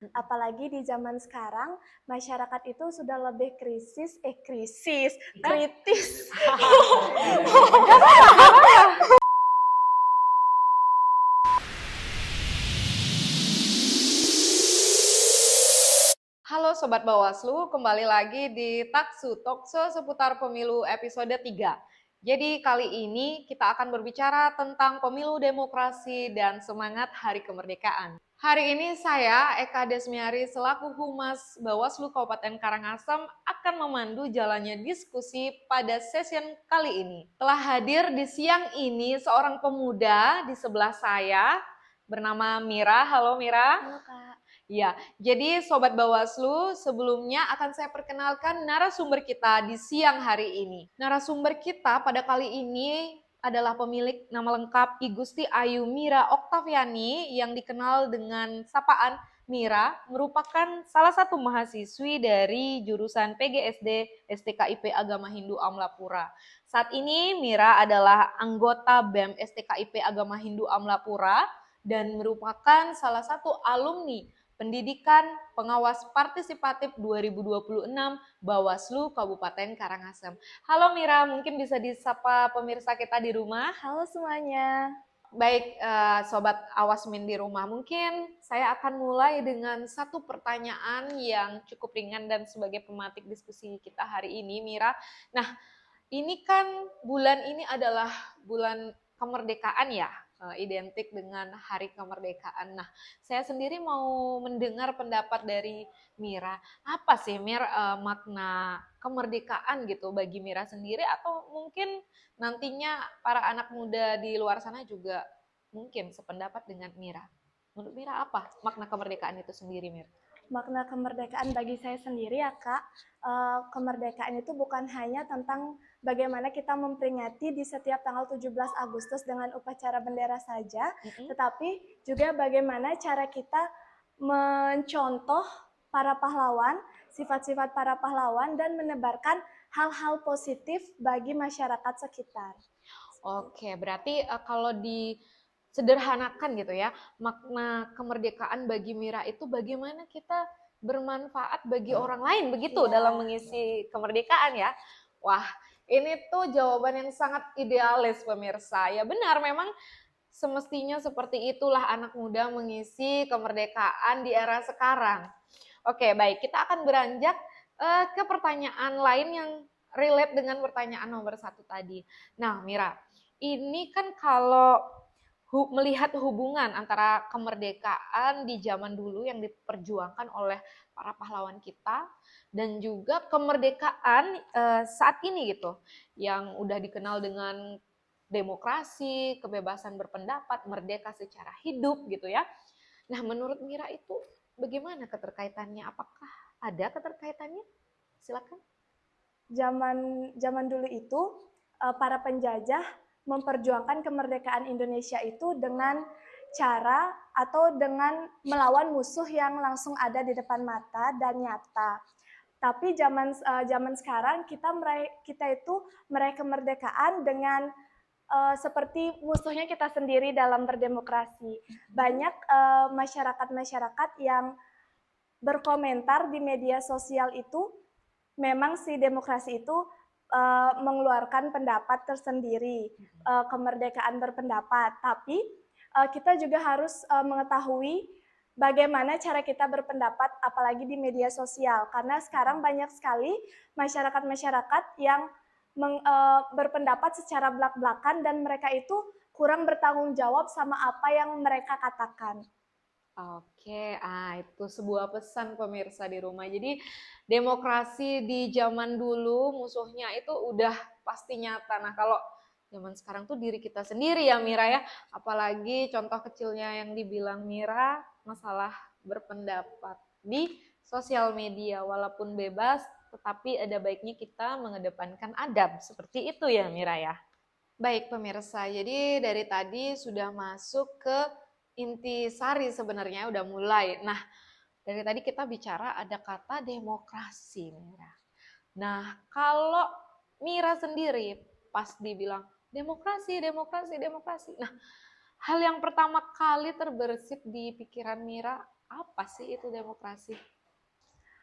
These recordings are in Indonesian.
Apalagi di zaman sekarang, masyarakat itu sudah lebih kritis. Halo Sobat Bawaslu, kembali lagi di Taksu Talkshow seputar pemilu episode 3. Jadi kali ini kita akan berbicara tentang pemilu demokrasi dan semangat Hari Kemerdekaan. Hari ini saya, Eka Desmiari, selaku Humas Bawaslu Kabupaten Karangasem akan memandu jalannya diskusi pada session kali ini. Telah hadir di siang ini seorang pemuda di sebelah saya bernama Mira. Halo Mira. Halo Kak. Ya, jadi Sobat Bawaslu, sebelumnya akan saya perkenalkan narasumber kita di siang hari ini. Narasumber kita pada kali ini adalah pemilik nama lengkap I Gusti Ayu Mira Oktaviani yang dikenal dengan sapaan Mira, merupakan salah satu mahasiswi dari jurusan PGSD STKIP Agama Hindu Amlapura. Saat ini Mira adalah anggota BEM STKIP Agama Hindu Amlapura dan merupakan salah satu alumni Pendidikan Pengawas Partisipatif 2026 Bawaslu Kabupaten Karangasem. Halo Mira, mungkin bisa disapa pemirsa kita di rumah. Halo semuanya. Baik, Sobat Awasmin di rumah, mungkin saya akan mulai dengan satu pertanyaan yang cukup ringan dan sebagai pematik diskusi kita hari ini, Mira. Nah, ini kan bulan ini adalah bulan kemerdekaan ya, identik dengan Hari Kemerdekaan. Nah, saya sendiri mau mendengar pendapat dari Mira. Apa sih makna kemerdekaan gitu bagi Mira sendiri, atau mungkin nantinya para anak muda di luar sana juga mungkin sependapat dengan Mira. Menurut Mira apa makna kemerdekaan itu sendiri, Mira? Makna kemerdekaan bagi saya sendiri ya Kak, kemerdekaan itu bukan hanya tentang bagaimana kita memperingati di setiap tanggal 17 Agustus dengan upacara bendera saja, tetapi juga bagaimana cara kita mencontoh para pahlawan, sifat-sifat para pahlawan, dan menebarkan hal-hal positif bagi masyarakat sekitar. Oke, berarti kalau disederhanakan gitu ya, makna kemerdekaan bagi Mira itu bagaimana kita bermanfaat bagi orang lain begitu dalam mengisi kemerdekaan ya. Wah, ini tuh jawaban yang sangat idealis pemirsa. Ya benar, memang semestinya seperti itulah anak muda mengisi kemerdekaan di era sekarang. Oke, baik, kita akan beranjak ke pertanyaan lain yang relate dengan pertanyaan nomor 1 tadi. Nah, Mira, ini kan kalau melihat hubungan antara kemerdekaan di zaman dulu yang diperjuangkan oleh para pahlawan kita dan juga kemerdekaan saat ini gitu, yang udah dikenal dengan demokrasi, kebebasan berpendapat, merdeka secara hidup gitu ya. Nah, menurut Mira itu bagaimana keterkaitannya? Apakah ada keterkaitannya? Silakan. Zaman dulu itu para penjajah memperjuangkan kemerdekaan Indonesia itu dengan cara atau dengan melawan musuh yang langsung ada di depan mata dan nyata. Tapi zaman sekarang kita itu meraih kemerdekaan dengan seperti musuhnya kita sendiri dalam berdemokrasi. Banyak masyarakat-masyarakat yang berkomentar di media sosial itu memang si demokrasi itu mengeluarkan pendapat tersendiri, kemerdekaan berpendapat. Tapi kita juga harus mengetahui bagaimana cara kita berpendapat, apalagi di media sosial. Karena sekarang banyak sekali masyarakat-masyarakat yang berpendapat secara belak-belakan dan mereka itu kurang bertanggung jawab sama apa yang mereka katakan. Oke, itu sebuah pesan pemirsa di rumah. Jadi demokrasi di zaman dulu musuhnya itu udah pasti nyata. Nah, kalau zaman sekarang tuh diri kita sendiri ya Mira ya. Apalagi contoh kecilnya yang dibilang Mira, masalah berpendapat di sosial media. Walaupun bebas, tetapi ada baiknya kita mengedepankan adab. Seperti itu ya Mira ya. Baik pemirsa, jadi dari tadi sudah masuk ke inti sari sebenarnya, udah mulai. Nah, dari tadi kita bicara ada kata demokrasi, Mira. Nah, kalau Mira sendiri pas dibilang demokrasi, demokrasi, demokrasi. Nah, hal yang pertama kali terbersit di pikiran Mira Apa sih itu demokrasi?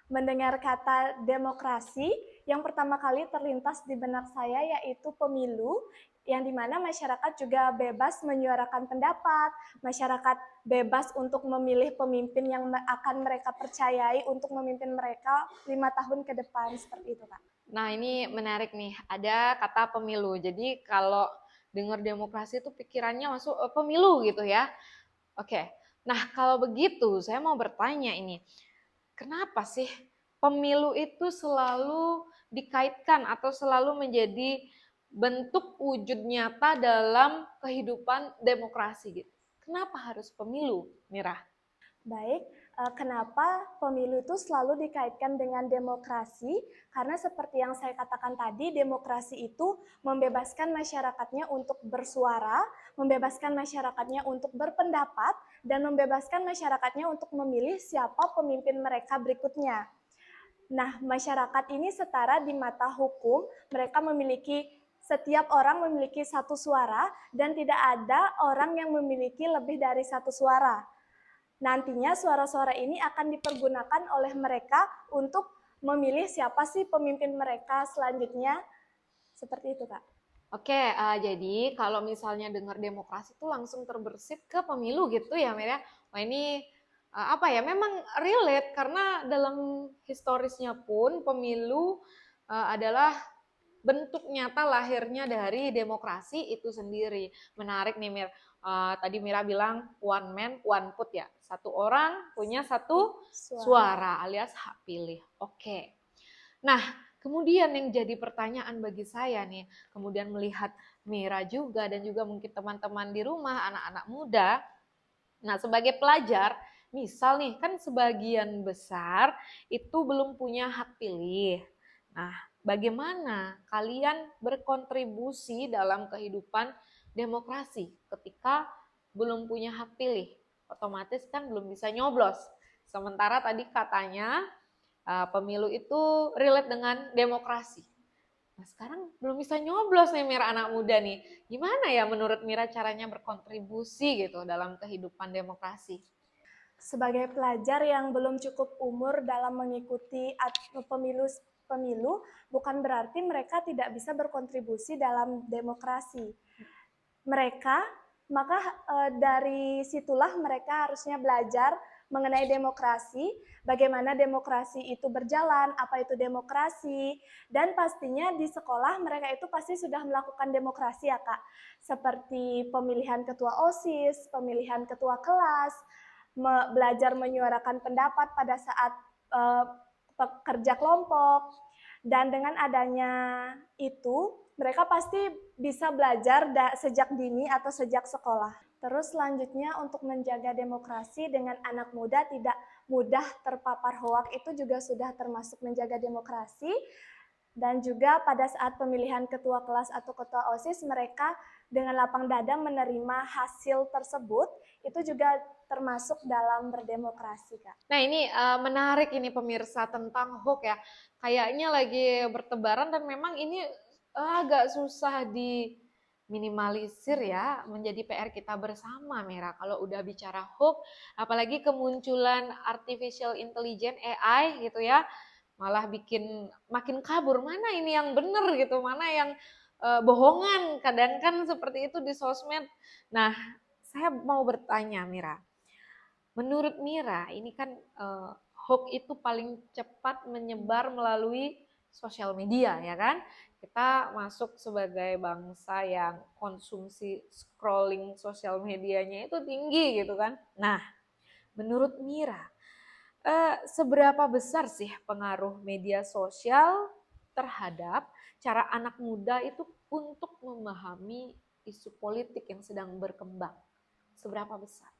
Mendengar kata demokrasi, yang pertama kali terlintas di benak saya yaitu pemilu, yang dimana masyarakat juga bebas menyuarakan pendapat, masyarakat bebas untuk memilih pemimpin yang akan mereka percayai untuk memimpin mereka 5 tahun ke depan, seperti itu Kak. Nah, ini menarik nih, ada kata pemilu. Jadi kalau dengar demokrasi itu pikirannya masuk pemilu gitu ya. Oke, nah kalau begitu saya mau bertanya ini, kenapa sih pemilu itu selalu dikaitkan atau selalu menjadi bentuk wujud nyata dalam kehidupan demokrasi gitu? Kenapa harus pemilu, Mira? Baik, kenapa pemilu itu selalu dikaitkan dengan demokrasi? Karena seperti yang saya katakan tadi, demokrasi itu membebaskan masyarakatnya untuk bersuara, membebaskan masyarakatnya untuk berpendapat, dan membebaskan masyarakatnya untuk memilih siapa pemimpin mereka berikutnya. Nah, masyarakat ini setara di mata hukum, mereka setiap orang memiliki satu suara dan tidak ada orang yang memiliki lebih dari satu suara. Nantinya suara-suara ini akan dipergunakan oleh mereka untuk memilih siapa sih pemimpin mereka selanjutnya. Seperti itu, Kak. Oke, jadi kalau misalnya dengar demokrasi itu langsung terbersit ke pemilu gitu ya, Mir ya. Wah ini apa ya? Memang relate karena dalam historisnya pun pemilu adalah bentuk nyata lahirnya dari demokrasi itu sendiri. Menarik nih Mir. Tadi Mira bilang one man, one vote ya. Satu orang punya satu suara alias hak pilih. Oke. Nah, kemudian yang jadi pertanyaan bagi saya nih, kemudian melihat Mira juga dan juga mungkin teman-teman di rumah, anak-anak muda. Nah, sebagai pelajar, misal nih kan sebagian besar itu belum punya hak pilih. Nah, bagaimana kalian berkontribusi dalam kehidupan demokrasi ketika belum punya hak pilih? Otomatis kan belum bisa nyoblos. Sementara tadi katanya pemilu itu relate dengan demokrasi. Nah, sekarang belum bisa nyoblos nih Mira anak muda nih. Gimana ya menurut Mira caranya berkontribusi gitu dalam kehidupan demokrasi? Sebagai pelajar yang belum cukup umur dalam mengikuti pemilu, bukan berarti mereka tidak bisa berkontribusi dalam demokrasi. Mereka, maka dari situlah mereka harusnya belajar mengenai demokrasi, bagaimana demokrasi itu berjalan, apa itu demokrasi, dan pastinya di sekolah mereka itu pasti sudah melakukan demokrasi ya Kak, seperti pemilihan ketua OSIS, pemilihan ketua kelas, belajar menyuarakan pendapat pada saat pekerja kelompok, dan dengan adanya itu mereka pasti bisa belajar sejak dini atau sejak sekolah. Terus selanjutnya untuk menjaga demokrasi dengan anak muda tidak mudah terpapar hoak itu juga sudah termasuk menjaga demokrasi. Dan juga pada saat pemilihan ketua kelas atau ketua OSIS mereka dengan lapang dada menerima hasil tersebut, itu juga termasuk dalam berdemokrasi, Kak. Nah ini menarik ini pemirsa tentang hoax ya. Kayaknya lagi bertebaran dan memang ini agak susah diminimalisir ya, menjadi PR kita bersama Mira. Kalau udah bicara hoax, apalagi kemunculan artificial intelligence AI gitu ya, malah bikin makin kabur. Mana ini yang benar gitu, mana yang bohongan. Kadang kan seperti itu di sosmed. Nah, saya mau bertanya Mira. Menurut Mira, ini kan hoax itu paling cepat menyebar melalui sosial media ya kan? Kita masuk sebagai bangsa yang konsumsi scrolling sosial medianya itu tinggi gitu kan. Nah, menurut Mira, seberapa besar sih pengaruh media sosial terhadap cara anak muda itu untuk memahami isu politik yang sedang berkembang? Seberapa besar?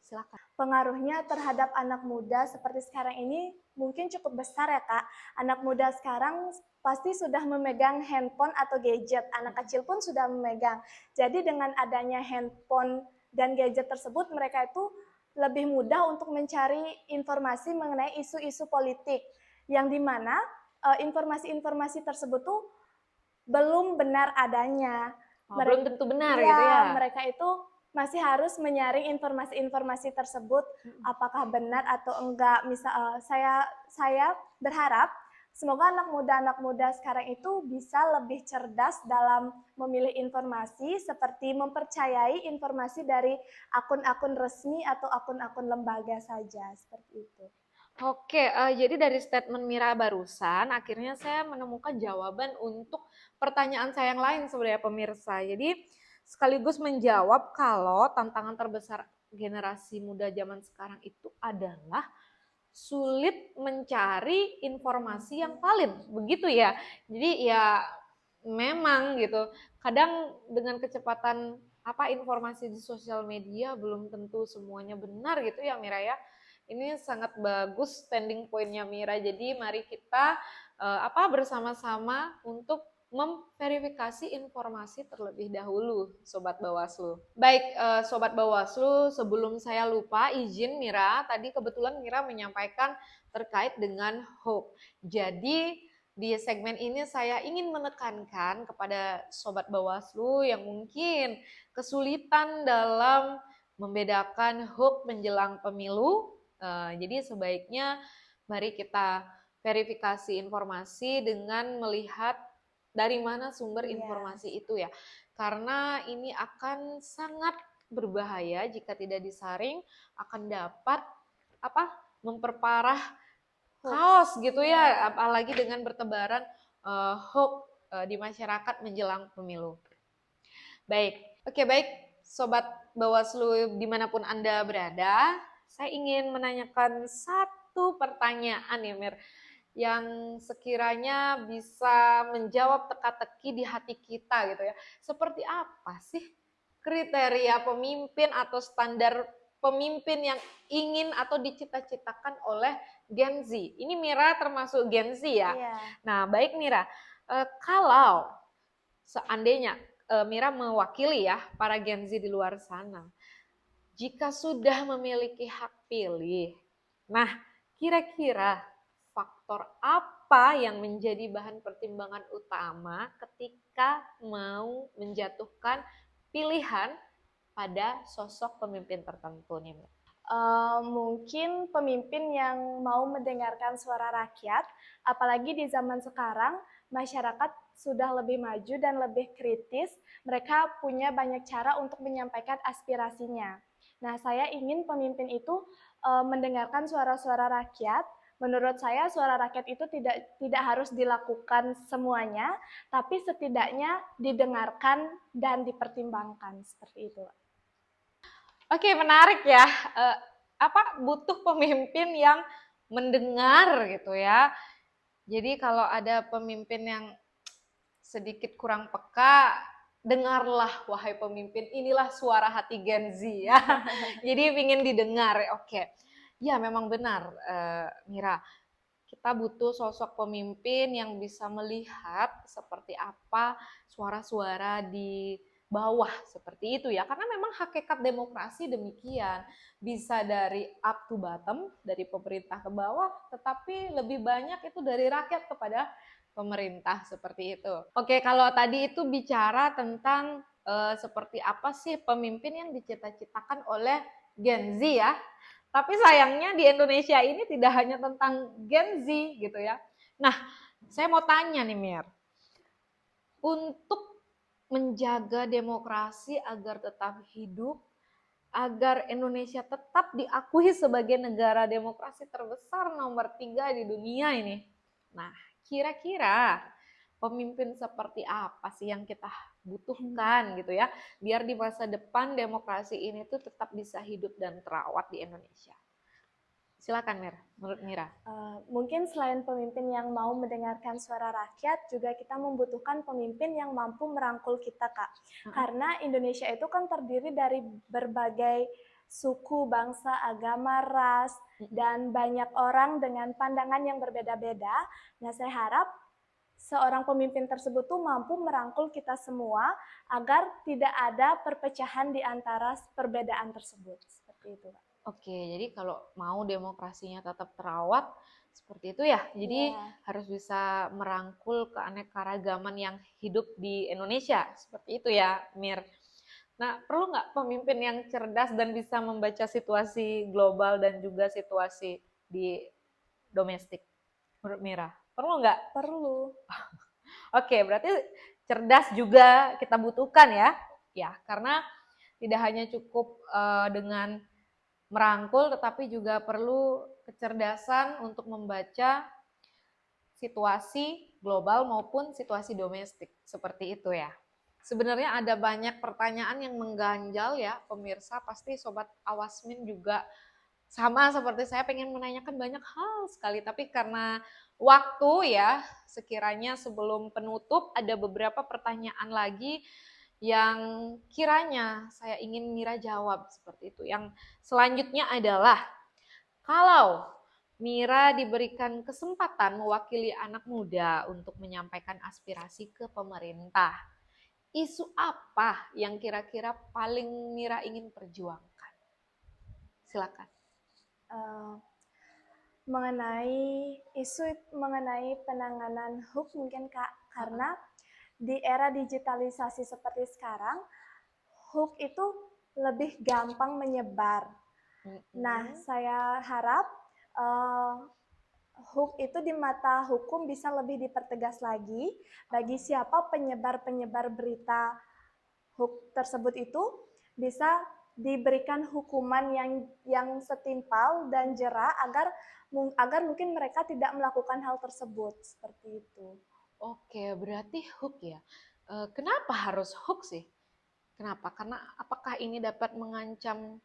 Silakan. Pengaruhnya terhadap anak muda seperti sekarang ini mungkin cukup besar ya Kak. Anak muda sekarang pasti sudah memegang handphone atau gadget. Anak kecil pun sudah memegang. Jadi dengan adanya handphone dan gadget tersebut mereka itu lebih mudah untuk mencari informasi mengenai isu-isu politik. Yang dimana informasi-informasi tersebut tuh belum benar adanya. Belum tentu benar ya, gitu ya. Mereka itu masih harus menyaring informasi-informasi tersebut apakah benar atau enggak. Saya berharap semoga anak muda sekarang itu bisa lebih cerdas dalam memilih informasi, seperti mempercayai informasi dari akun-akun resmi atau akun-akun lembaga saja, seperti itu. Oke, jadi dari statement Mira barusan, akhirnya saya menemukan jawaban untuk pertanyaan saya yang lain sebenarnya pemirsa. Jadi sekaligus menjawab kalau tantangan terbesar generasi muda zaman sekarang itu adalah sulit mencari informasi yang valid, begitu ya. Jadi ya memang gitu, kadang dengan kecepatan informasi di sosial media belum tentu semuanya benar gitu ya Mira ya. Ini sangat bagus standing point-nya Mira. Jadi mari kita bersama-sama untuk memverifikasi informasi terlebih dahulu, Sobat Bawaslu. Baik, Sobat Bawaslu, sebelum saya lupa, izin Mira, tadi kebetulan Mira menyampaikan terkait dengan hoax. Jadi di segmen ini saya ingin menekankan kepada Sobat Bawaslu yang mungkin kesulitan dalam membedakan hoax menjelang pemilu. Jadi sebaiknya mari kita verifikasi informasi dengan melihat dari mana sumber informasi itu ya. Karena ini akan sangat berbahaya jika tidak disaring, akan dapat memperparah kaos gitu ya, apalagi dengan bertebaran hoax di masyarakat menjelang pemilu. Baik, Sobat Bawaslu dimanapun Anda berada, saya ingin menanyakan satu pertanyaan ya Mir, yang sekiranya bisa menjawab teka-teki di hati kita gitu ya. Seperti apa sih kriteria pemimpin atau standar pemimpin yang ingin atau dicita-citakan oleh Gen Z? Ini Mira termasuk Gen Z ya? Yeah. Nah baik Mira, kalau seandainya Mira mewakili ya para Gen Z di luar sana, jika sudah memiliki hak pilih, nah kira-kira faktor apa yang menjadi bahan pertimbangan utama ketika mau menjatuhkan pilihan pada sosok pemimpin tertentu nih? Mungkin pemimpin yang mau mendengarkan suara rakyat, apalagi di zaman sekarang masyarakat sudah lebih maju dan lebih kritis, mereka punya banyak cara untuk menyampaikan aspirasinya. Nah, saya ingin pemimpin itu mendengarkan suara-suara rakyat. Menurut saya suara rakyat itu tidak harus dilakukan semuanya, tapi setidaknya didengarkan dan dipertimbangkan, seperti itu. Oke, menarik ya. Butuh pemimpin yang mendengar gitu ya. Jadi kalau ada pemimpin yang sedikit kurang peka, dengarlah wahai pemimpin, inilah suara hati Gen Z ya. Jadi ingin didengar. Oke. Ya memang benar Mira. Kita butuh sosok pemimpin yang bisa melihat seperti apa suara-suara di bawah seperti itu ya. Karena memang hakikat demokrasi demikian. Bisa dari up to bottom, dari pemerintah ke bawah, tetapi lebih banyak itu dari rakyat kepada pemerintah seperti itu. Oke, kalau tadi itu bicara tentang seperti apa sih pemimpin yang dicita-citakan oleh Gen Z ya. Tapi sayangnya di Indonesia ini tidak hanya tentang Gen Z gitu ya. Nah, saya mau tanya nih Mir, untuk menjaga demokrasi agar tetap hidup, agar Indonesia tetap diakui sebagai negara demokrasi terbesar nomor 3 di dunia ini. Nah, kira-kira pemimpin seperti apa sih yang kita butuhkan gitu ya, biar di masa depan demokrasi ini tuh tetap bisa hidup dan terawat di Indonesia. Silakan Mir, menurut Mira. Mungkin selain pemimpin yang mau mendengarkan suara rakyat, juga kita membutuhkan pemimpin yang mampu merangkul kita, Kak. Karena Indonesia itu kan terdiri dari berbagai suku, bangsa, agama, ras, dan banyak orang dengan pandangan yang berbeda-beda. Nah, saya harap seorang pemimpin tersebut tuh mampu merangkul kita semua agar tidak ada perpecahan di antara perbedaan tersebut. Seperti itu, Kak. Oke, jadi kalau mau demokrasinya tetap terawat seperti itu ya. Jadi harus bisa merangkul keanekaragaman yang hidup di Indonesia. Seperti itu ya, Mir. Nah, perlu nggak pemimpin yang cerdas dan bisa membaca situasi global dan juga situasi di domestik? Menurut Mira, perlu nggak? Perlu. Oke, berarti cerdas juga kita butuhkan ya. Ya, karena tidak hanya cukup dengan merangkul, tetapi juga perlu kecerdasan untuk membaca situasi global maupun situasi domestik. Seperti itu ya. Sebenarnya ada banyak pertanyaan yang mengganjal ya, pemirsa. Pasti Sobat Awasmin juga sama seperti saya pengen menanyakan banyak hal sekali. Tapi karena waktu ya, sekiranya sebelum penutup ada beberapa pertanyaan lagi yang kiranya saya ingin Mira jawab seperti itu. Yang selanjutnya adalah, kalau Mira diberikan kesempatan mewakili anak muda untuk menyampaikan aspirasi ke pemerintah, isu apa yang kira-kira paling Mira ingin perjuangkan? Silakan. Eh, mengenai penanganan HUK mungkin Kak, karena di era digitalisasi seperti sekarang, HUK itu lebih gampang menyebar. Nah, saya harap HUK itu di mata hukum bisa lebih dipertegas lagi bagi siapa penyebar-penyebar berita HUK tersebut itu bisa diberikan hukuman yang setimpal dan jera agar mungkin mereka tidak melakukan hal tersebut seperti itu. Oke, berarti hook ya. Kenapa harus hook sih? Kenapa? Karena apakah ini dapat mengancam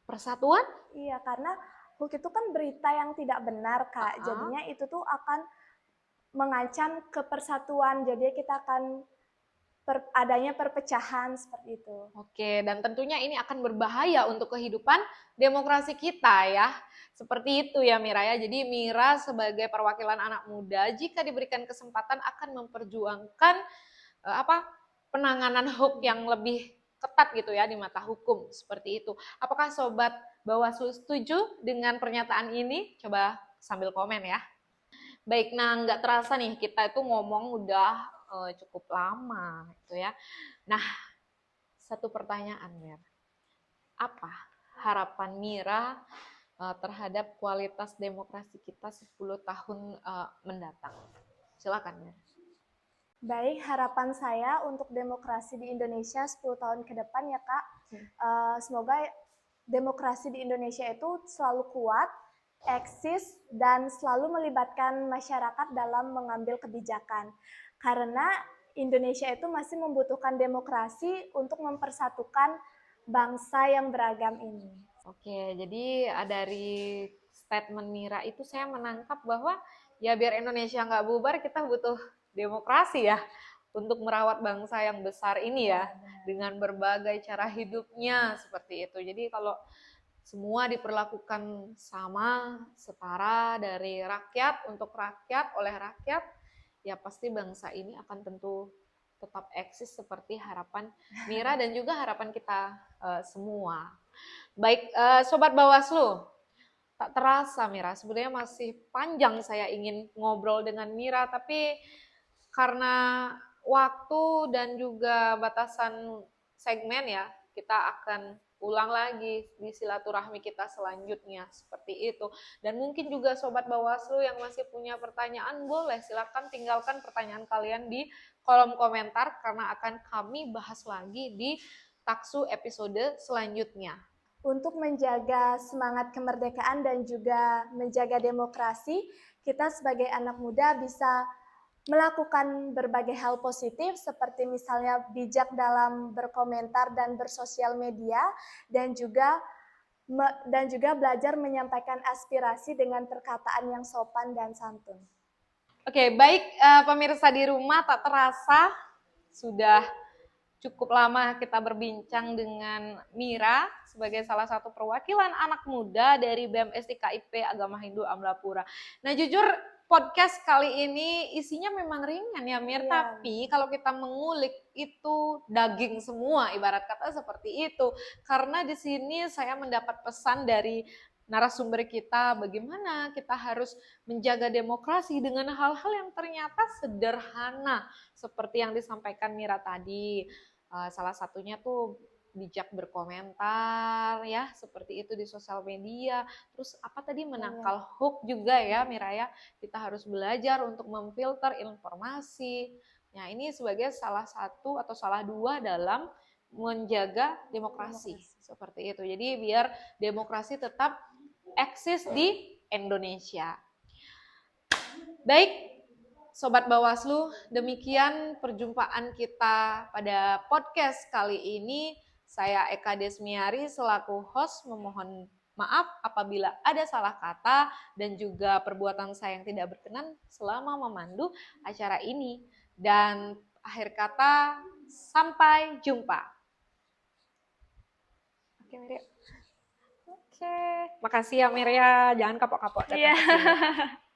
persatuan? Iya, karena HUK itu kan berita yang tidak benar, Kak. Jadinya itu tuh akan mengancam kepersatuan. Jadi kita akan adanya perpecahan seperti itu. Oke, dan tentunya ini akan berbahaya untuk kehidupan demokrasi kita ya. Seperti itu ya Mira ya. Jadi Mira sebagai perwakilan anak muda, jika diberikan kesempatan akan memperjuangkan penanganan HUK yang lebih ketat gitu ya di mata hukum, seperti itu. Apakah Sobat Bawaslu setuju dengan pernyataan ini? Coba sambil komen ya. Baik, nah nggak terasa nih kita itu ngomong udah cukup lama gitu ya. Nah, satu pertanyaan Mir. Apa harapan Mira terhadap kualitas demokrasi kita 10 tahun mendatang? Silakan Mir. Baik, harapan saya untuk demokrasi di Indonesia 10 tahun ke depan ya Kak. Semoga demokrasi di Indonesia itu selalu kuat, eksis, dan selalu melibatkan masyarakat dalam mengambil kebijakan. Karena Indonesia itu masih membutuhkan demokrasi untuk mempersatukan bangsa yang beragam ini. Oke, jadi dari statement Mira itu saya menangkap bahwa ya biar Indonesia nggak bubar, kita butuh demokrasi ya untuk merawat bangsa yang besar ini ya, dengan berbagai cara hidupnya seperti itu. Jadi kalau semua diperlakukan sama, setara dari rakyat untuk rakyat oleh rakyat, ya pasti bangsa ini akan tentu tetap eksis seperti harapan Mira dan juga harapan kita semua. Baik, Sobat Bawaslu, tak terasa Mira, sebenarnya masih panjang saya ingin ngobrol dengan Mira, tapi karena waktu dan juga batasan segmen ya, kita akan ulang lagi di silaturahmi kita selanjutnya, seperti itu. Dan mungkin juga Sobat Bawaslu yang masih punya pertanyaan, boleh silakan tinggalkan pertanyaan kalian di kolom komentar, karena akan kami bahas lagi di Taksu episode selanjutnya. Untuk menjaga semangat kemerdekaan dan juga menjaga demokrasi, kita sebagai anak muda bisa melakukan berbagai hal positif seperti misalnya bijak dalam berkomentar dan bersosial media, dan juga belajar menyampaikan aspirasi dengan perkataan yang sopan dan santun. Oke, baik pemirsa di rumah, tak terasa sudah cukup lama kita berbincang dengan Mira sebagai salah satu perwakilan anak muda dari BMSI KIP Agama Hindu Amlapura. Nah, jujur podcast kali ini isinya memang ringan ya Mir, tapi kalau kita mengulik itu daging semua, ibarat kata seperti itu. Karena di sini saya mendapat pesan dari narasumber kita, bagaimana kita harus menjaga demokrasi dengan hal-hal yang ternyata sederhana seperti yang disampaikan Mira tadi. Salah satunya tuh bijak berkomentar ya, seperti itu di sosial media. Terus apa tadi, menangkal hoax juga ya Mira ya. Kita harus belajar untuk memfilter informasi. Nah, ini sebagai salah satu atau salah dua dalam menjaga demokrasi. Seperti itu. Jadi biar demokrasi tetap eksis di Indonesia. Baik, Sobat Bawaslu, demikian perjumpaan kita pada podcast kali ini. Saya Eka Desmiari selaku host memohon maaf apabila ada salah kata dan juga perbuatan saya yang tidak berkenan selama memandu acara ini. Dan akhir kata, sampai jumpa. Oke, Mirya. Oke, makasih ya Mirya. Jangan kapok-kapok datang ke sini.